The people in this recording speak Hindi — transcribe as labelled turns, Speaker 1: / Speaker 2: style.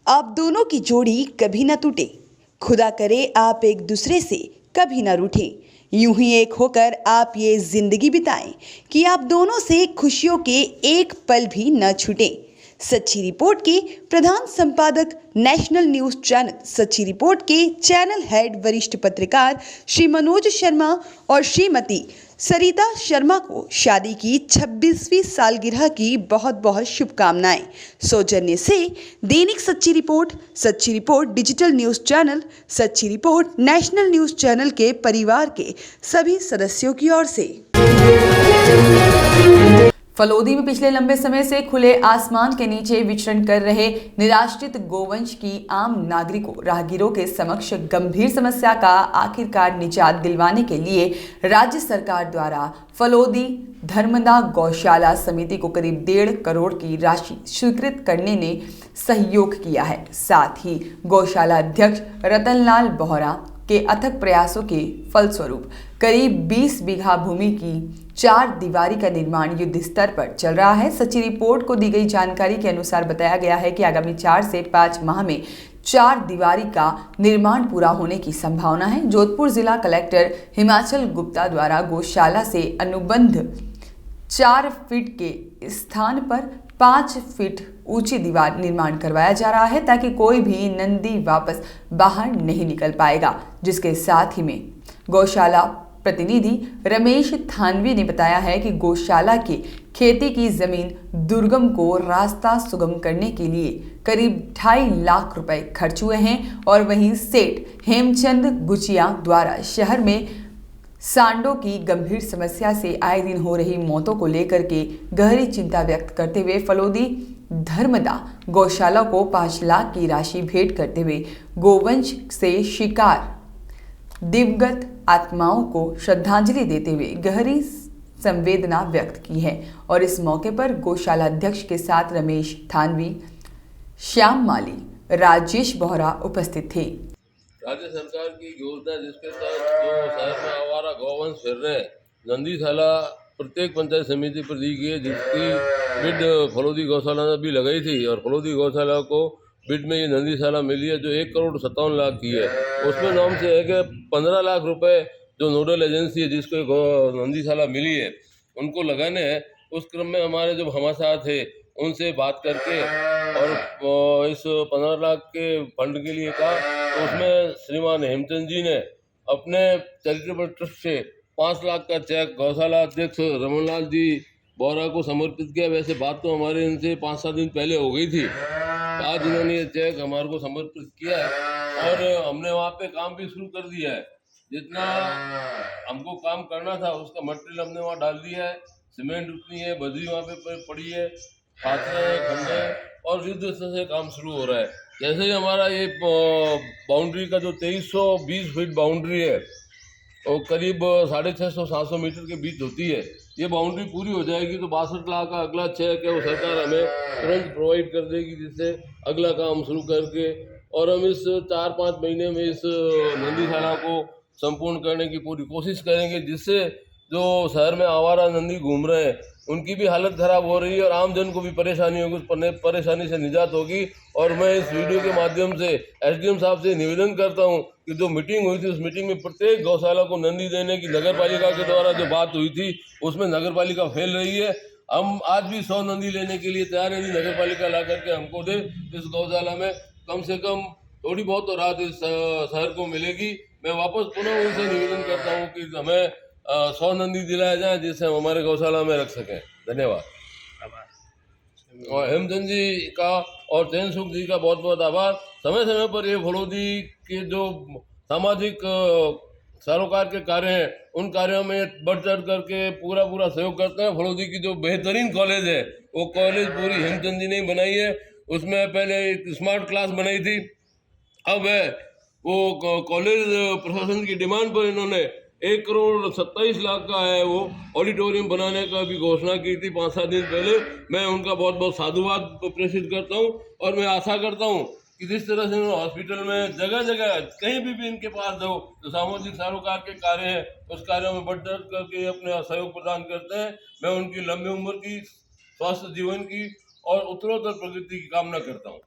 Speaker 1: आप दोनों की जोड़ी कभी न टूटे, खुदा करे आप एक दूसरे से कभी न रूठे। यूं ही एक होकर आप ये जिंदगी बिताएं कि आप दोनों से खुशियों के एक पल भी न छूटे। सच्ची रिपोर्ट के प्रधान संपादक, नेशनल न्यूज चैनल सच्ची रिपोर्ट के चैनल हेड वरिष्ठ पत्रकार श्री मनोज शर्मा और श्रीमती सरिता शर्मा को शादी की 26वीं सालगिरह की बहुत बहुत शुभकामनाएं। सौजन्य से दैनिक सच्ची रिपोर्ट डिजिटल न्यूज चैनल, सच्ची रिपोर्ट नेशनल न्यूज चैनल के परिवार के सभी सदस्यों की ओर से।
Speaker 2: फलोदी में पिछले लंबे समय से खुले आसमान के नीचे विचरण कर रहे निराश्रित गोवंश की आम नागरिकों राहगीरों के समक्ष गंभीर समस्या का आखिरकार निजात दिलवाने के लिए राज्य सरकार द्वारा फलोदी धर्मदा गौशाला समिति को करीब 1.5 करोड़ की राशि स्वीकृत करने ने सहयोग किया है। साथ ही गौशाला अध्यक्ष रतनलाल बोहरा के अथक प्रयासों के फलस्वरूप करीब 20 बीघा भूमि की 4 दीवारी का निर्माण युद्ध स्तर पर चल रहा है। सच्ची रिपोर्ट को दी गई जानकारी के अनुसार बताया गया है कि आगामी 4 से 5 माह में 4 दीवारी का निर्माण पूरा होने की संभावना है। जोधपुर जिला कलेक्टर हिमाचल गुप्ता द्वारा गौशाला से अनुबंध 4 फीट के स्थान पर 5 फीट ऊंची दीवार निर्माण करवाया जा रहा है ताकि कोई भी नंदी वापस बाहर नहीं निकल पाएगा। जिसके साथ ही में गौशाला प्रतिनिधि रमेश थानवी ने बताया है कि गौशाला की खेती की जमीन दुर्गम को रास्ता सुगम करने के लिए करीब 2.5 लाख रुपए खर्च हुए हैं और वहीं सेठ हेमचंद गुचिया द्वारा शहर में सांडों की गंभीर समस्या से आए दिन हो रही मौतों को लेकर के गहरी चिंता व्यक्त करते हुए फलोदी धर्मदा गौशाला को 5 लाख की राशि भेंट करते हुए गोवंश से शिकार दिवंगत आत्माओं को श्रद्धांजलि देते हुए गहरी संवेदना व्यक्त की है। और इस मौके पर गौशाला अध्यक्ष के साथ रमेश थानवी, श्याम माली, राजेश बोहरा उपस्थित थे।
Speaker 3: राज्य सरकार की योजना जिसके तहत जो शहर में आवारा गौवंश फिर रहे हैं, नंदीशाला प्रत्येक पंचायत समिति पर दी गई है, जिसकी बिड फलोदी गौशाला ने भी लगाई थी और फलोदी गौशाला को बिड में ये नंदीशाला मिली है जो 1,57,00,000 की है। उसमें नाम से है कि 15 लाख रुपए जो नोडल एजेंसी है जिसको नंदीशाला मिली है उनको लगाने हैं। उस क्रम में हमारे जो भामाशाह थे उनसे बात करके और इस 15 लाख के फंड के लिए कहा, तो उसमें श्रीमान हेमचंद जी ने अपने चैरिटेबल ट्रस्ट से 5 लाख का चेक गौशाला अध्यक्ष रमनलाल जी बोहरा को समर्पित किया। वैसे बात तो हमारे इनसे 5-7 दिन पहले हो गई थी। आज इन्होंने ये चेक हमारे को समर्पित किया है और हमने वहाँ पे काम भी शुरू कर दिया है। जितना हमको काम करना था उसका मटेरियल हमने वहाँ डाल दिया है। सीमेंट उतनी है, बजरी वहाँ पे पड़ी है, खाते हैं, खंडे और युद्ध से काम शुरू हो रहा है। जैसे ही हमारा ये बाउंड्री का जो 2320 फीट बाउंड्री है और करीब 650-700 मीटर के बीच होती है, ये बाउंड्री पूरी हो जाएगी तो 62 लाख का अगला चेक है वो सरकार हमें तुरंत प्रोवाइड कर देगी, जिससे अगला काम शुरू करके और हम इस 4-5 महीने में इस नंदीशाला को संपूर्ण करने की पूरी कोशिश करेंगे, जिससे जो शहर में आवारा नंदी घूम रहे हैं उनकी भी हालत खराब हो रही है और आम जन को भी परेशानी होगी, उस परेशानी से निजात होगी। और मैं इस वीडियो के माध्यम से एसडीएम साहब से निवेदन करता हूं कि जो मीटिंग हुई थी उस मीटिंग में प्रत्येक गौशाला को नंदी देने की नगर पालिका के द्वारा जो बात हुई थी उसमें नगर पालिका फेल रही है। हम आज भी 100 नंदी लेने के लिए तैयार है, नगर पालिका ला करके हमको दे। इस गौशाला में कम से कम थोड़ी बहुत तो राहत इस शहर को मिलेगी। मैं वापस पुनः उनसे निवेदन करता हूँ कि हमें 100 नंदी दिलाया जाए जिससे हम हमारे गौशाला में रख सकें। धन्यवाद। और हेमचंद जी का और चैन सुख जी का बहुत बहुत आभार। समय समय पर ये फलोदी के जो सामाजिक सरोकार के कार्य हैं उन कार्यों में बढ़ चढ़ करके पूरा सहयोग करते हैं। फलोदी की जो बेहतरीन कॉलेज है वो कॉलेज पूरी हेमचंद जी ने बनाई है। उसमें पहले एक स्मार्ट क्लास बनाई थी, अब है वो कॉलेज प्रशासन की डिमांड पर इन्होंने 1,27,00,000 का है वो ऑडिटोरियम बनाने का भी घोषणा की थी 5-7 दिन पहले। मैं उनका बहुत बहुत साधुवाद प्रेषित करता हूँ और मैं आशा करता हूँ कि जिस तरह से हॉस्पिटल में जगह जगह कहीं भी इनके पास जाओ तो सामाजिक सरोकार के कार्य हैं उस कार्यों में बढ़ चढ़ करके अपने सहयोग प्रदान करते हैं। मैं उनकी लंबी उम्र की, स्वास्थ्य जीवन की और उत्तरोत्तर प्रगति की कामना करता हूँ।